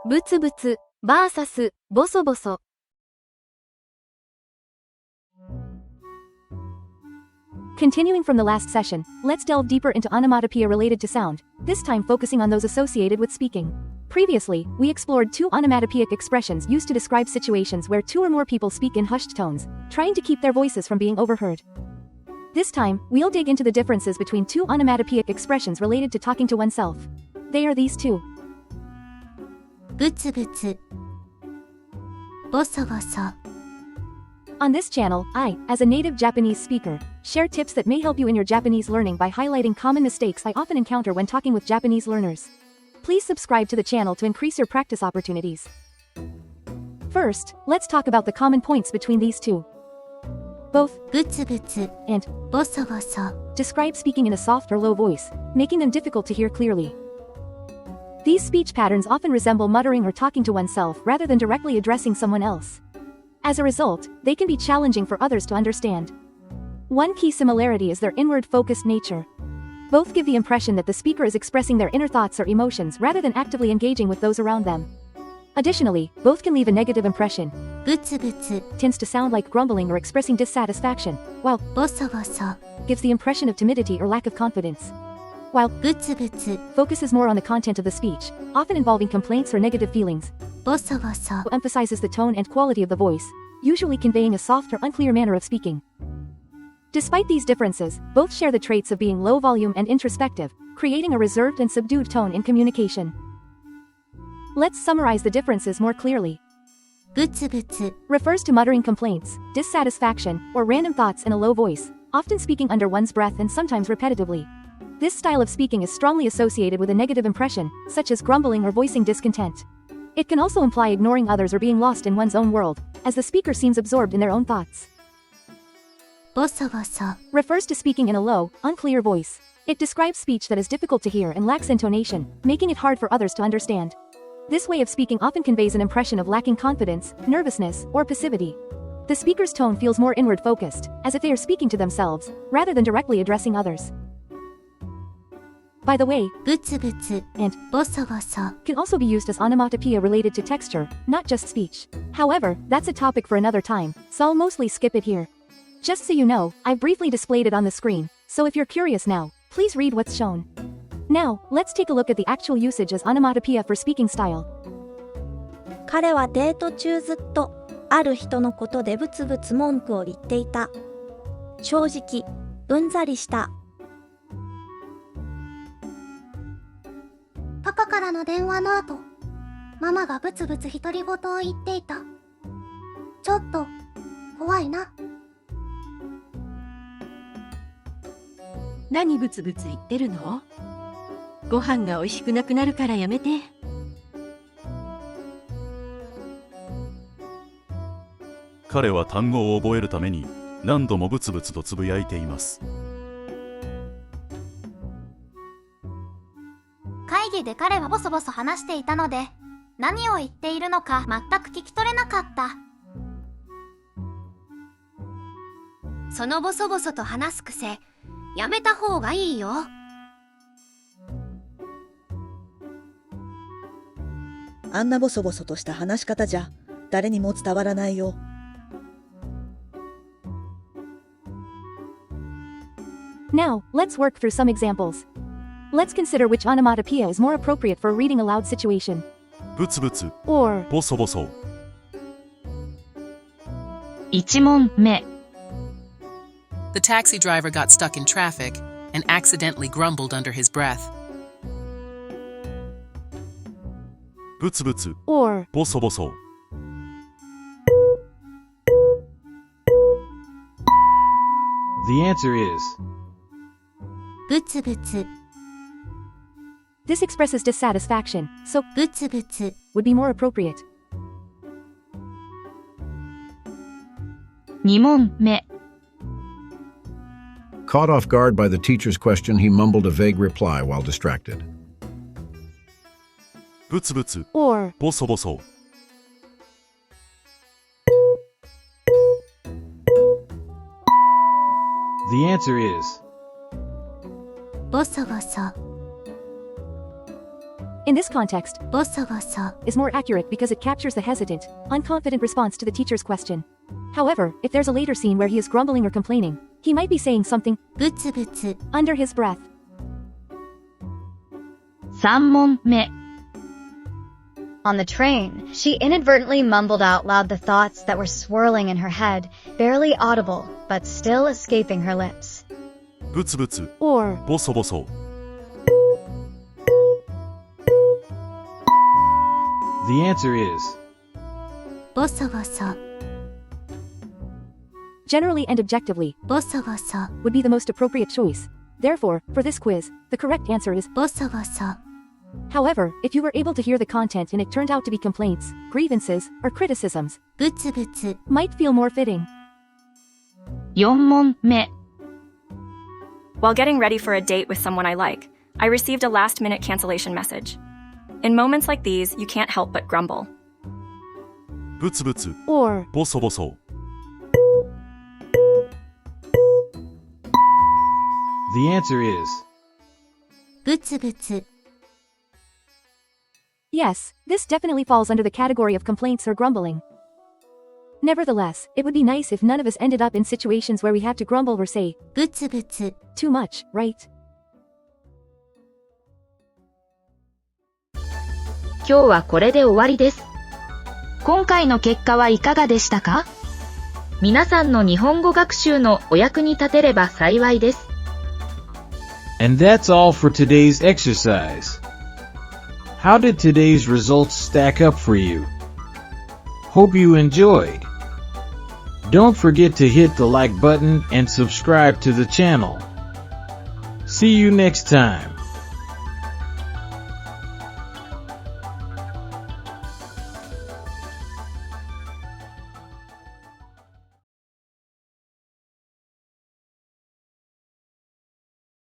ぶつぶつ vs ボソボソ。Continuing from the last session, let's delve deeper into onomatopoeia related to sound, this time focusing on those associated with speaking. Previously, we explored two onomatopoeic expressions used to describe situations where two or more people speak in hushed tones, trying to keep their voices from being overheard. This time, we'll dig into the differences between two onomatopoeic expressions related to talking to oneself. They are these two. ぶつぶつ、ボソボソ。On this channel, I, as a native Japanese speaker, share tips that may help you in your Japanese learning by highlighting common mistakes I often encounter when talking with Japanese learners. Please subscribe to the channel to increase your practice opportunities. First, let's talk about the common points between these two. Both ぶつぶつ and ボソボソ describe speaking in a soft or low voice, making them difficult to hear clearly. These speech patterns often resemble muttering or talking to oneself rather than directly addressing someone else. As a result, they can be challenging for others to understand. One key similarity is their inward-focused nature. Both give the impression that the speaker is expressing their inner thoughts or emotions rather than actively engaging with those around them. Additionally, both can leave a negative impression. ぶつぶつ Tends to sound like grumbling or expressing dissatisfaction, while ボソボソ gives the impression of timidity or lack of confidence. While ぶつぶつ focuses more on the content of the speech, often involving complaints or negative feelings, ボソボソ emphasizes the tone and quality of the voice, usually conveying a soft or unclear manner of speaking. Despite these differences, both share the traits of being low volume and introspective, creating a reserved and subdued tone in communication. Let's summarize the differences more clearly. ぶつぶつ Refers to muttering complaints, dissatisfaction, or random thoughts in a low voice, often speaking under one's breath and sometimes repetitively. This style of speaking is strongly associated with a negative impression, such as grumbling or voicing discontent. It can also imply ignoring others or being lost in one's own world, as the speaker seems absorbed in their own thoughts. ボソボソ Refers to speaking in a low, unclear voice. It describes speech that is difficult to hear and lacks intonation, making it hard for others to understand. This way of speaking often conveys an impression of lacking confidence, nervousness, or passivity. The speaker's tone feels more inward-focused, as if they are speaking to themselves, rather than directly addressing others. By the way, ぶつぶつ and ボソボソ can also be used as onomatopoeia related to texture, not just speech. However, that's a topic for another time, so I'll mostly skip it here. Just so you know, I've briefly displayed it on the screen, so if you're curious now, please read what's shown. Now, let's take a look at the actual usage as onomatopoeia for speaking style. 彼はデート中ずっとある人のことでブツブツ文句を言っていた。正直、うんざりした。パパからの電話の後、ママがブツブツ独り言を言っていた。ちょっと怖いな。何ブツブツ言ってるの？ご飯が美味しくなくなるからやめて。彼は単語を覚えるために何度もブツブツとつぶやいています。会議で彼はボソボソ話していたので、何を言っているのか全く聞き取れなかった。そのボソボソと話す癖、やめた方がいいよ。あんなボソボソとした話し方じゃ誰にも伝わらないよ。Now, let's work through some examples. Let's consider which onomatopoeia is more appropriate for a reading aloud situation. ブツブツ、 Or ボソボソ。1問目 The taxi driver got stuck in traffic and accidentally grumbled under his breath. ブツブツ、 or ボソボソ。The answer is ぶつぶつ This expresses dissatisfaction, so ぶつぶつ would be more appropriate. 2問目 Caught off guard by the teacher's question, he mumbled a vague reply while distracted. ブツブツ、 or ボソボソ。The answer is ボソボソ In this context, ボソボソ is more accurate because it captures the hesitant, unconfident response to the teacher's question. However, if there's a later scene where he is grumbling or complaining, he might be saying something ブツブツ under his breath. 3問目 On the train, she inadvertently mumbled out loud the thoughts that were swirling in her head, barely audible, but still escaping her lips. ブツブツ or ボソボソ The answer is ボソボソ generally and objectively ボソボソ would be the most appropriate choice. Therefore, for this quiz, the correct answer is ボソボソ However, if you were able to hear the content and it turned out to be complaints, grievances, or criticisms, ブツブツ might feel more fitting. 4問目 While getting ready for a date with someone I like, I received a last-minute cancellation message. In moments like these, you can't help but grumble. ブツブツ or ボソボソ The answer is ブツブツ Yes, this definitely falls under the category of complaints or grumbling. Nevertheless, it would be nice if none of us ended up in situations where we had to grumble or say ブツブツ too much, right? 今日はこれで終わりです。今回の結果はいかがでしたか？皆さんの日本語学習のお役に立てれば幸いです。And that's all for today's exercise. How did today's results stack up for you? Hope you enjoyed. Don't forget to hit the like button and subscribe to the channel. See you next time.